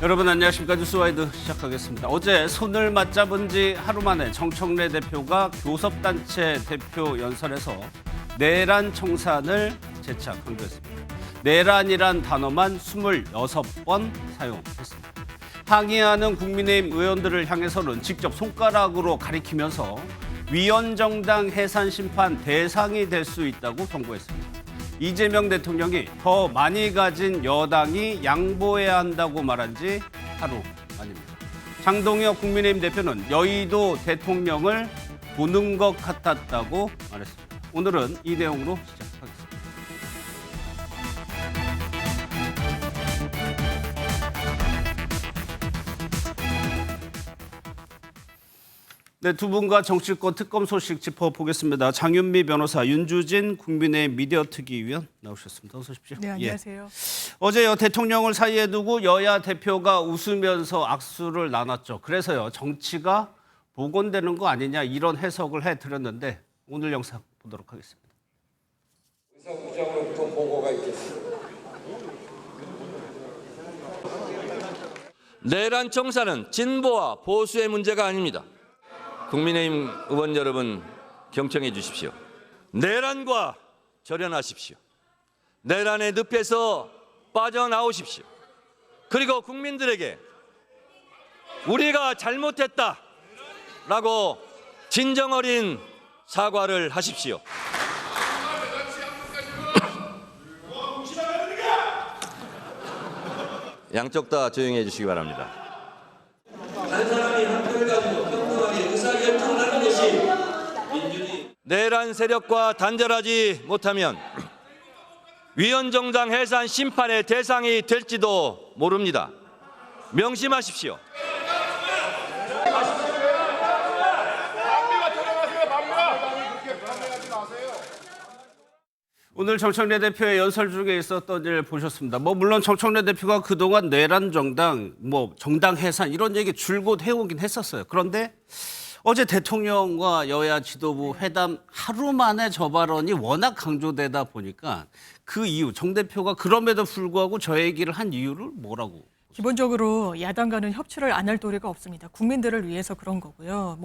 여러분 안녕하십니까. 뉴스와이드 시작하겠습니다. 어제 손을 맞잡은 지 하루 만에 정청래 대표가 교섭단체 대표 연설에서 내란 청산을 재차 강조했습니다. 내란이란 단어만 26번 사용했습니다. 항의하는 국민의힘 의원들을 향해서는 직접 손가락으로 가리키면서 위헌정당 해산 심판 대상이 될 수 있다고 경고했습니다. 이재명 대통령이 더 많이 가진 여당이 양보해야 한다고 말한 지 하루 만입니다. 장동혁 국민의힘 대표는 여의도 대통령을 보는 것 같았다고 말했습니다. 오늘은 이 내용으로 시작하겠습니다. 네, 두 분과 정치권 특검 소식 짚어보겠습니다. 장윤미 변호사, 윤주진 국민의힘 미디어특위위원 나오셨습니다. 어서 오십시오. 네, 안녕하세요. 어제 대통령을 사이에 두고 여야 대표가 웃으면서 악수를 나눴죠. 그래서요, 정치가 복원되는 거 아니냐 이런 해석을 해드렸는데 오늘 영상 보도록 하겠습니다. 의사부장으로부터 보고가 있겠습니다. 내란 청산은 진보와 보수의 문제가 아닙니다. 국민의힘 의원 여러분 경청해 주십시오. 내란과 절연하십시오. 내란의 늪에서 빠져나오십시오. 그리고 국민들에게 우리가 잘못했다라고 진정 어린 사과를 하십시오. 양쪽 다 조용히 해주시기 바랍니다. 한 사람이 한 표를 가지고 평등하게 의사결정을 하는 것이 민주주의. 내란 세력과 단절하지 못하면 위헌정당 해산 심판의 대상이 될지도 모릅니다. 명심하십시오. 오늘 정청래 대표의 연설 중에 있었던 일 보셨습니다. 물론 정청래 대표가 그동안 내란 정당, 정당 해산 이런 얘기 줄곧 해오긴 했었어요. 그런데 어제 대통령과 여야 지도부 회담 하루 만에 저 발언이 워낙 강조되다 보니까 그 이유, 정 대표가 그럼에도 불구하고 저 얘기를 한 이유를 뭐라고? 기본적으로 야당과는 협치를 안 할 도리가 없습니다. 국민들을 위해서 그런 거고요.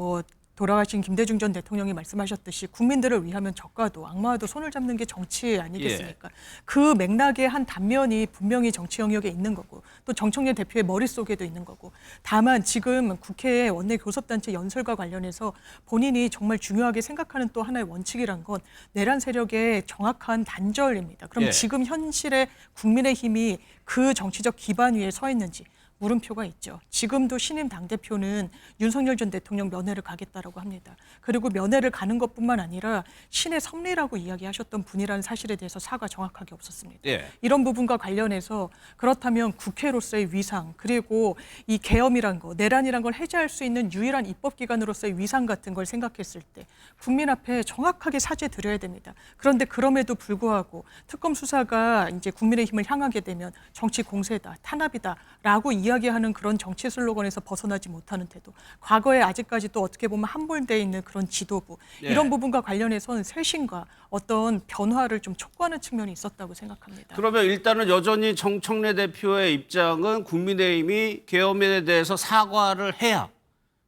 돌아가신 김대중 전 대통령이 말씀하셨듯이 국민들을 위하면 적과도 악마와도 손을 잡는 게 정치 아니겠습니까? 그 맥락의 한 단면이 분명히 정치 영역에 있는 거고 또 정청래 대표의 머릿속에도 있는 거고 다만 지금 국회 원내 교섭단체 연설과 관련해서 본인이 정말 중요하게 생각하는 또 하나의 원칙이란 건 내란 세력의 정확한 단절입니다. 그럼 지금 현실의 국민의힘이 그 정치적 기반 위에 서 있는지 물음표가 있죠. 지금도 신임 당대표는 윤석열 전 대통령 면회를 가겠다라고 합니다. 그리고 면회를 가는 것뿐만 아니라 신의 섭리라고 이야기하셨던 분이라는 사실에 대해서 사과 정확하게 없었습니다. 이런 부분과 관련해서 그렇다면 국회로서의 위상 그리고 이 계엄이란 거, 내란이란 걸 해제할 수 있는 유일한 입법기관으로서의 위상 같은 걸 생각했을 때 국민 앞에 정확하게 사죄드려야 됩니다. 그런데 그럼에도 불구하고 특검 수사가 이제 국민의힘을 향하게 되면 정치 공세다, 탄압이다라고 이야기하는 그런 정치 슬로건에서 벗어나지 못하는 태도. 과거에 아직까지도 어떻게 보면 함몰되어 있는 그런 지도부. 이런 부분과 관련해서는 쇄신과 어떤 변화를 좀 촉구하는 측면이 있었다고 생각합니다. 그러면 일단은 여전히 정청래 대표의 입장은 국민의힘이 계엄에 대해서 사과를 해야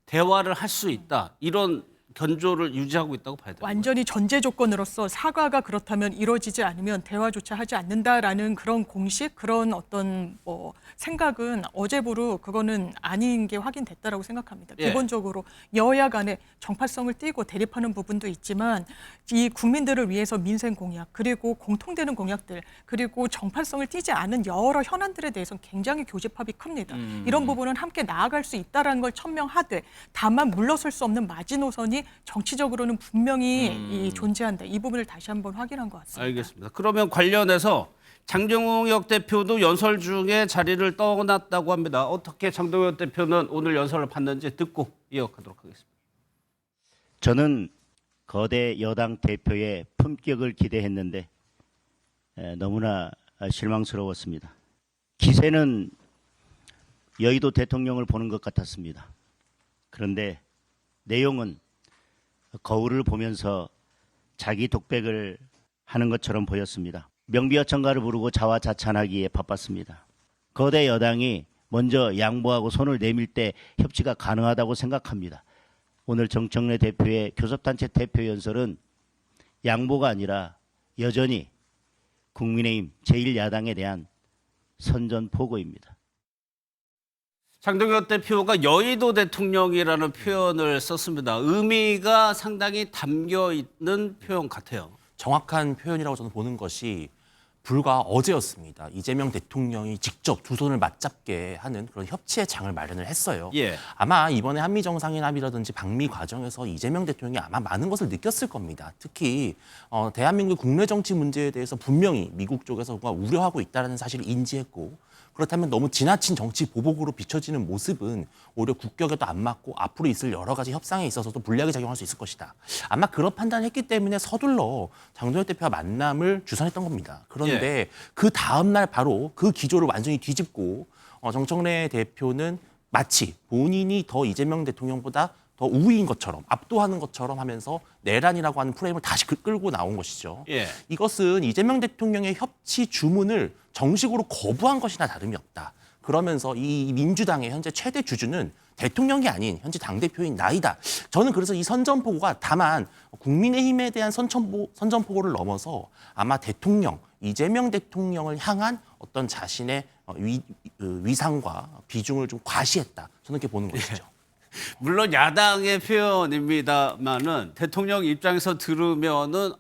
대화를 할 수 있다. 이런 견조를 유지하고 있다고 봐야 돼요. 완전히 전제 조건으로서 사과가 그렇다면 이루어지지 않으면 대화조차 하지 않는다라는 그런 공식, 그런 어떤 생각은 어제부로 그거는 아닌 게 확인됐다라고 생각합니다. 기본적으로 여야 간에 정파성을 띠고 대립하는 부분도 있지만 이 국민들을 위해서 민생 공약 그리고 공통되는 공약들 그리고 정파성을 띠지 않은 여러 현안들에 대해서는 굉장히 교집합이 큽니다. 이런 부분은 함께 나아갈 수 있다는 걸 천명하되 다만 물러설 수 없는 마지노선이 정치적으로는 분명히 존재한다. 이 부분을 다시 한번 확인한 것 같습니다. 알겠습니다. 그러면 관련해서 장동혁 대표도 연설 중에 자리를 떠났다고 합니다. 어떻게 장동혁 대표는 오늘 연설을 받는지 듣고 이어가도록 하겠습니다. 저는 거대 여당 대표의 품격을 기대했는데 너무나 실망스러웠습니다. 기세는 여의도 대통령을 보는 것 같았습니다. 그런데 내용은 거울을 보면서 자기 독백을 하는 것처럼 보였습니다. 명비어천가를 부르고 자화자찬하기에 바빴습니다. 거대 여당이 먼저 양보하고 손을 내밀 때 협치가 가능하다고 생각합니다. 오늘 정청래 대표의 교섭단체 대표 연설은 양보가 아니라 여전히 국민의힘 제1야당에 대한 선전포고입니다. 장동혁 대표가 여의도 대통령이라는 표현을 썼습니다. 의미가 상당히 담겨 있는 표현 같아요. 정확한 표현이라고 저는 보는 것이 불과 어제였습니다. 이재명 대통령이 직접 두 손을 맞잡게 하는 그런 협치의 장을 마련을 했어요. 예. 아마 이번에 한미 정상회담이라든지 방미 과정에서 이재명 대통령이 아마 많은 것을 느꼈을 겁니다. 특히 대한민국 국내 정치 문제에 대해서 분명히 미국 쪽에서 뭔가 우려하고 있다는 사실을 인지했고, 그렇다면 너무 지나친 정치 보복으로 비춰지는 모습은 오히려 국격에도 안 맞고 앞으로 있을 여러 가지 협상에 있어서도 불리하게 작용할 수 있을 것이다. 아마 그런 판단을 했기 때문에 서둘러 장동혁 대표와 만남을 주선했던 겁니다. 그런데 그 다음 날 바로 그 기조를 완전히 뒤집고 정청래 대표는 마치 본인이 더 이재명 대통령보다 더 우위인 것처럼, 압도하는 것처럼 하면서 내란이라고 하는 프레임을 다시 끌고 나온 것이죠. 예. 이것은 이재명 대통령의 협치 주문을 정식으로 거부한 것이나 다름이 없다. 그러면서 이 민주당의 현재 최대 주주는 대통령이 아닌 현재 당대표인 나이다. 저는 그래서 이 선전포고가 다만 국민의힘에 대한 선전포고를 넘어서 아마 대통령, 이재명 대통령을 향한 어떤 자신의 위상과 비중을 좀 과시했다. 저는 그렇게 보는 것이죠. 물론 야당의 표현입니다만은 대통령 입장에서 들으면은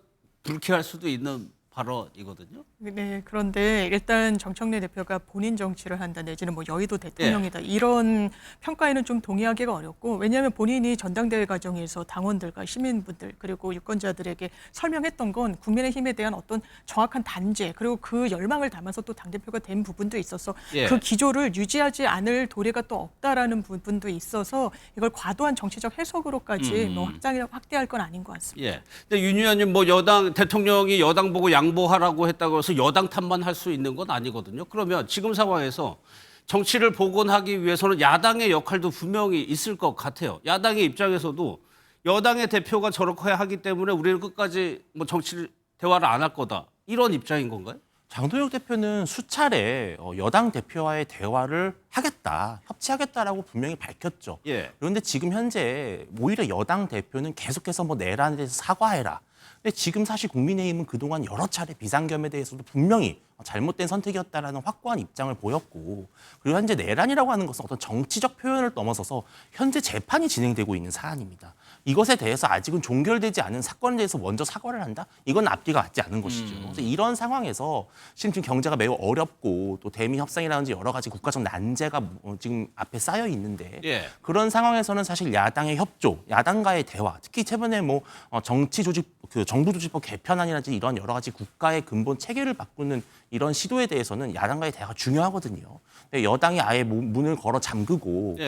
불쾌할 수도 있는 발언이거든요. 네, 그런데 일단 정청래 대표가 본인 정치를 한다 내지는 뭐 여의도 대통령이다 이런 평가에는 좀 동의하기가 어렵고, 왜냐하면 본인이 전당대회 과정에서 당원들과 시민분들 그리고 유권자들에게 설명했던 건 국민의힘에 대한 어떤 정확한 단죄 그리고 그 열망을 담아서 또 당대표가 된 부분도 있어서 그 기조를 유지하지 않을 도리가 또 없다라는 부분도 있어서 이걸 과도한 정치적 해석으로까지 뭐 확대할 건 아닌 것 같습니다. 예. 근데 윤 의원님 뭐 여당 대통령이 여당 보고 양보하라고 했다고 해서 여당 탓만 할 수 있는 건 아니거든요. 그러면 지금 상황에서 정치를 복원하기 위해서는 야당의 역할도 분명히 있을 것 같아요. 야당의 입장에서도 여당의 대표가 저렇게 하기 때문에 우리는 끝까지 뭐 정치 대화를 안 할 거다. 이런 입장인 건가요? 장동혁 대표는 수차례 여당 대표와의 대화를 하겠다, 협치하겠다라고 분명히 밝혔죠. 예. 그런데 지금 현재 오히려 여당 대표는 계속해서 뭐 내란에 대해서 사과해라. 근데 지금 사실 국민의힘은 그동안 여러 차례 비상겸에 대해서도 분명히 잘못된 선택이었다라는 확고한 입장을 보였고, 그리고 현재 내란이라고 하는 것은 어떤 정치적 표현을 넘어서서 현재 재판이 진행되고 있는 사안입니다. 이것에 대해서 아직은 종결되지 않은 사건에 대해서 먼저 사과를 한다? 이건 앞뒤가 맞지 않은 것이죠. 그래서 이런 상황에서 지금 경제가 매우 어렵고 또 대미 협상이라든지 여러 가지 국가적 난제가 지금 앞에 쌓여 있는데 그런 상황에서는 사실 야당의 협조, 야당과의 대화, 특히 최근에 뭐 정치 조직, 그 정부 조직법 개편안이라든지 이런 여러 가지 국가의 근본 체계를 바꾸는 이런 시도에 대해서는 야당과의 대화가 중요하거든요. 근데 여당이 아예 문을 걸어 잠그고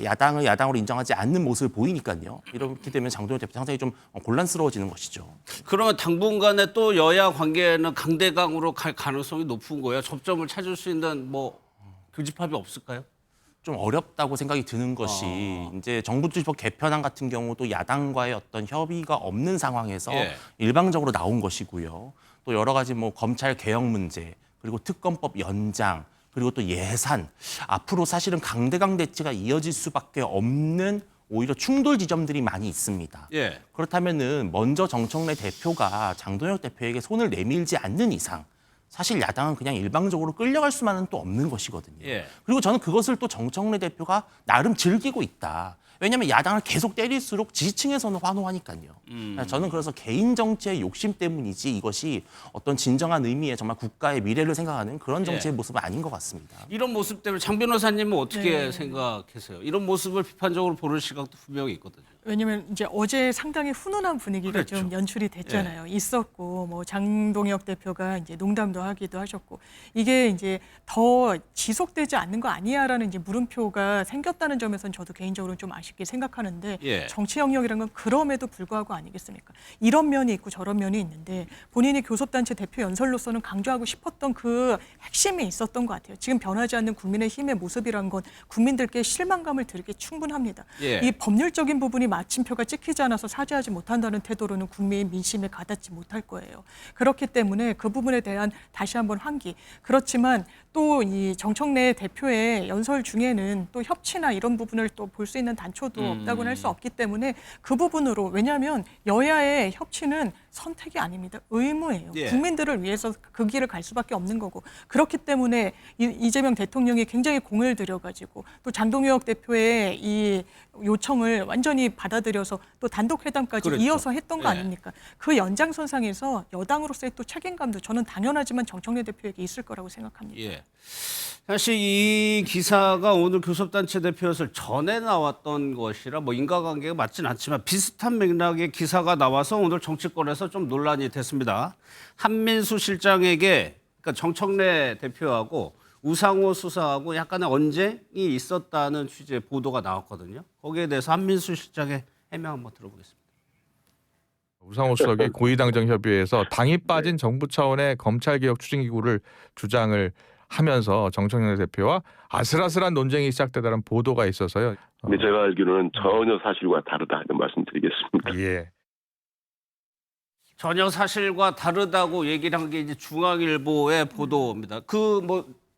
야당을 야당으로 인정하지 않는 모습을 보이니까요. 이렇게 되면 장동혁 대표 상당히 좀 곤란스러워지는 것이죠. 그러면 당분간에 또 여야 관계는 강대강으로 갈 가능성이 높은 거예요. 접점을 찾을 수 있는 뭐 교집합이 없을까요? 좀 어렵다고 생각이 드는 것이 이제 정부 조직법 개편안 같은 경우도 야당과의 어떤 협의가 없는 상황에서 일방적으로 나온 것이고요. 또 여러 가지 뭐 검찰 개혁 문제, 그리고 특검법 연장, 그리고 또 예산, 앞으로 사실은 강대강 대치가 이어질 수밖에 없는 오히려 충돌 지점들이 많이 있습니다. 그렇다면은 먼저 정청래 대표가 장동혁 대표에게 손을 내밀지 않는 이상 사실 야당은 그냥 일방적으로 끌려갈 수만은 또 없는 것이거든요. 그리고 저는 그것을 또 정청래 대표가 나름 즐기고 있다. 왜냐하면 야당을 계속 때릴수록 지지층에서는 환호하니까요. 저는 그래서 개인 정치의 욕심 때문이지 이것이 어떤 진정한 의미의 정말 국가의 미래를 생각하는 그런 정치의 모습은 아닌 것 같습니다. 이런 모습 때문에 장 변호사님은 어떻게 생각하세요? 이런 모습을 비판적으로 보는 시각도 분명히 있거든요. 왜냐하면 이제 어제 상당히 훈훈한 분위기가 좀 연출이 됐잖아요. 있었고 뭐 장동혁 대표가 이제 농담도 하기도 하셨고, 이게 이제 더 지속되지 않는 거 아니야라는 이제 물음표가 생겼다는 점에서는 저도 개인적으로 좀 아쉽고. 싶게 생각하는데 예. 정치 영역이라는 건 그럼에도 불구하고 아니겠습니까? 이런 면이 있고 저런 면이 있는데 본인이 교섭단체 대표 연설로서는 강조하고 싶었던 그 핵심이 있었던 것 같아요. 지금 변하지 않는 국민의힘의 모습이란 건 국민들께 실망감을 드리기 충분합니다. 예. 이 법률적인 부분이 마침표가 찍히지 않아서 사죄하지 못한다는 태도로는 국민 민심에 가닿지 못할 거예요. 그렇기 때문에 그 부분에 대한 다시 한번 환기. 그렇지만 또 이 정청래 대표의 연설 중에는 또 협치나 이런 부분을 또 볼 수 있는 단초도 없다고는 할 수 없기 때문에 그 부분으로 왜냐하면 여야의 협치는 선택이 아닙니다. 의무예요. 예. 국민들을 위해서 그 길을 갈 수밖에 없는 거고 그렇기 때문에 이재명 대통령이 굉장히 공을 들여가지고 또 장동혁 대표의 이 요청을 완전히 받아들여서 또 단독 회담까지 그렇죠. 이어서 했던 거 예. 아닙니까? 그 연장선상에서 여당으로서의 또 책임감도 저는 당연하지만 정청래 대표에게 있을 거라고 생각합니다. 예. 사실 이 기사가 오늘 교섭단체 대표였을 전에 나왔던 것이라 뭐 인과관계가 맞진 않지만 비슷한 맥락의 기사가 나와서 오늘 정치권에서 좀 논란이 됐습니다. 한민수 실장에게 그러니까 정청래 대표하고 우상호 수사하고 약간의 언쟁이 있었다는 취지의 보도가 나왔거든요. 거기에 대해서 한민수 실장의 해명 한번 들어보겠습니다. 우상호 수석이 고위당정 협의회에서 당이 빠진 정부 차원의 검찰개혁 추진기구를 주장을 하면서 정청래 대표와 아슬아슬한 논쟁이 시작되다는 보도가 있어서요. 근데 제가 알기로는 전혀 사실과 다르다 이런 말씀드리겠습니다. 예. 전혀 사실과 다르다고 얘기를 한 게 이제 중앙일보의 보도입니다. 그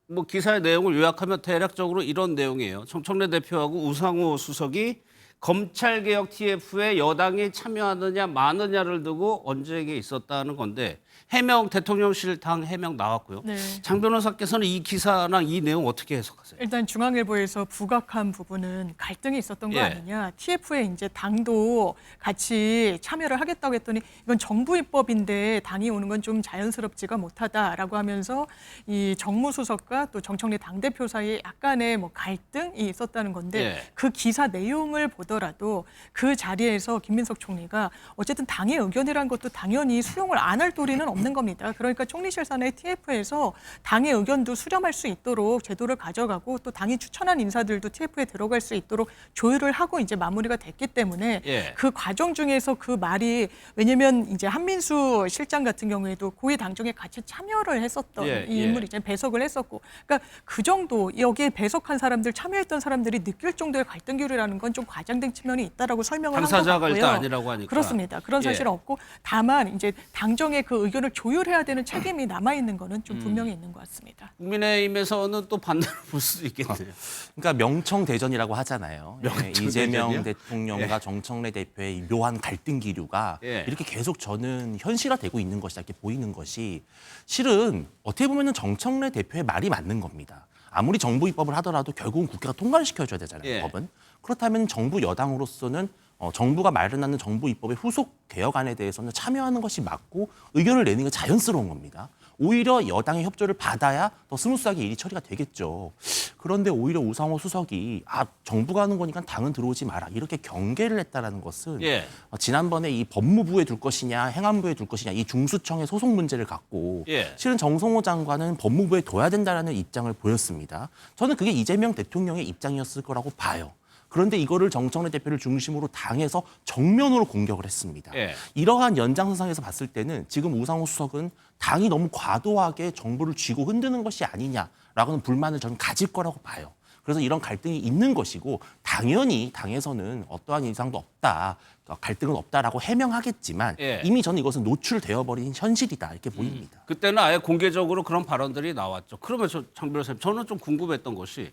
뭐 기사의 내용을 요약하면 대략적으로 이런 내용이에요. 정청래 대표하고 우상호 수석이 검찰개혁 TF에 여당이 참여하느냐 마느냐를 두고 언쟁이 있었다는 건데 해명 대통령실 당 해명 나왔고요. 네. 장 변호사께서는 이 기사랑 이 내용 어떻게 해석하세요? 일단 중앙일보에서 부각한 부분은 갈등이 있었던 거 예. 아니냐. TF에 이제 당도 같이 참여를 하겠다고 했더니 이건 정부 입법인데 당이 오는 건 좀 자연스럽지가 못하다라고 하면서 이 정무수석과 또 정청래 당대표 사이에 약간의 뭐 갈등이 있었다는 건데 예. 그 기사 내용을 보더라도 그 자리에서 김민석 총리가 어쨌든 당의 의견이라는 것도 당연히 수용을 안 할 도리는 없는 겁니다. 그러니까 총리실 산하의 TF에서 당의 의견도 수렴할 수 있도록 제도를 가져가고 또 당이 추천한 인사들도 TF에 들어갈 수 있도록 조율을 하고 이제 마무리가 됐기 때문에 예. 그 과정 중에서 그 말이 왜냐면 이제 한민수 실장 같은 경우에도 고위 당정에 같이 참여를 했었던 예, 이 예. 인물이 이제 배석을 했었고 그러니까 그 정도 여기에 배석한 사람들 참여했던 사람들이 느낄 정도의 갈등 교류라는 건 좀 과장된 측면이 있다라고 설명을 한 것 같고요. 당사자가 일단 아니라고 하니까. 그렇습니다. 그런 예. 사실은 없고 다만 이제 당정의 그 의견을 조율해야 되는 책임이 남아 있는 거는 좀 분명히 있는 것 같습니다. 국민의힘에서는 또 반대로 볼 수도 있겠네요. 그러니까 명청대전이라고 하잖아요. 명청대전이요? 이재명 대통령과 정청래 대표의 이 묘한 갈등 기류가 예. 이렇게 계속 저는 현실화되고 있는 것이다 이렇게 보이는 것이 실은 어떻게 보면은 정청래 대표의 말이 맞는 겁니다. 아무리 정부 입법을 하더라도 결국은 국회가 통과를 시켜줘야 되잖아요. 예. 법은. 그렇다면 정부 여당으로서는 정부가 마련하는 정부 입법의 후속 개혁안에 대해서는 참여하는 것이 맞고 의견을 내는 게 자연스러운 겁니다. 오히려 여당의 협조를 받아야 더 스무스하게 일이 처리가 되겠죠. 그런데 오히려 우상호 수석이 정부가 하는 거니까 당은 들어오지 마라 이렇게 경계를 했다라는 것은 예. 지난번에 이 법무부에 둘 것이냐 행안부에 둘 것이냐 이 중수청의 소속 문제를 갖고 예. 실은 정성호 장관은 법무부에 둬야 된다라는 입장을 보였습니다. 저는 그게 이재명 대통령의 입장이었을 거라고 봐요. 그런데 이거를 정청래 대표를 중심으로 당에서 정면으로 공격을 했습니다. 예. 이러한 연장선상에서 봤을 때는 지금 우상호 수석은 당이 너무 과도하게 정부를 쥐고 흔드는 것이 아니냐라고는 불만을 저는 가질 거라고 봐요. 그래서 이런 갈등이 있는 것이고 당연히 당에서는 어떠한 인상도 없다, 갈등은 없다라고 해명하겠지만 예. 이미 저는 이것은 노출되어 버린 현실이다 이렇게 보입니다. 그때는 아예 공개적으로 그런 발언들이 나왔죠. 그러면 장 변호사님, 저는 좀 궁금했던 것이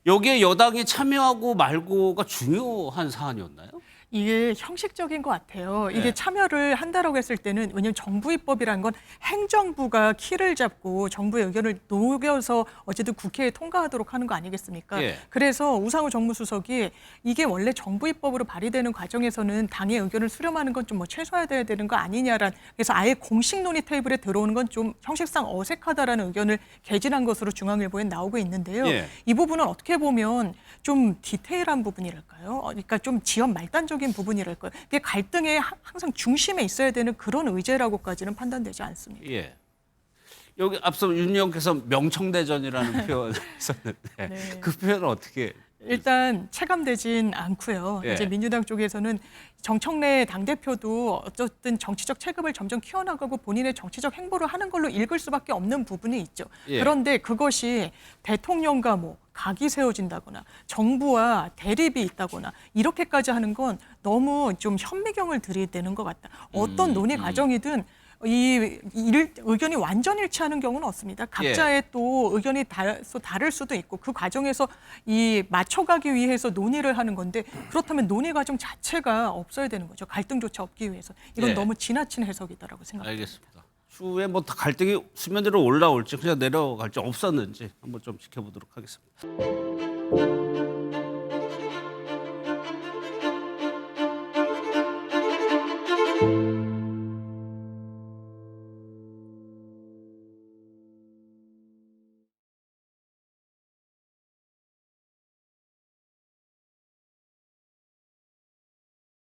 여기에 여당이 참여하고 말고가 중요한 사안이었나요? 이게 형식적인 것 같아요. 이게 네. 참여를 한다라고 했을 때는 왜냐하면 정부 입법이라는 건 행정부가 키를 잡고 정부의 의견을 녹여서 어쨌든 국회에 통과하도록 하는 거 아니겠습니까? 예. 그래서 우상호 정무수석이 이게 원래 정부 입법으로 발의되는 과정에서는 당의 의견을 수렴하는 건 좀 뭐 최소화돼야 되는 거 아니냐라는 그래서 아예 공식 논의 테이블에 들어오는 건 좀 형식상 어색하다라는 의견을 개진한 것으로 중앙일보에 나오고 있는데요. 예. 이 부분은 어떻게 보면 좀 디테일한 부분이랄까요? 그러니까 좀 지연 말단적인 부분이랄까요? 이게 갈등의 항상 중심에 있어야 되는 그런 의제라고까지는 판단되지 않습니다. 예. 여기 앞서 윤 의원께서 명청대전이라는 표현을 썼는데 네. 그 표현은 어떻게 일단 체감되진 않고요. 예. 이제 민주당 쪽에서는 정청래 당대표도 어쨌든 정치적 체급을 점점 키워나가고 본인의 정치적 행보를 하는 걸로 읽을 수밖에 없는 부분이 있죠. 예. 그런데 그것이 대통령과 뭐 각이 세워진다거나 정부와 대립이 있다거나 이렇게까지 하는 건 너무 좀 현미경을 들이대는 것 같다. 어떤 논의 과정이든 의견이 완전 일치하는 경우는 없습니다. 각자의 또 의견이 다를 수도 있고 그 과정에서 맞춰가기 위해서 논의를 하는 건데 그렇다면 논의 과정 자체가 없어야 되는 거죠. 갈등조차 없기 위해서. 이건 예. 너무 지나친 해석이다라고 생각합니다. 알겠습니다. 추후에 뭐 갈등이 수면 위로 올라올지 그냥 내려갈지 없었는지 한번 좀 지켜보도록 하겠습니다.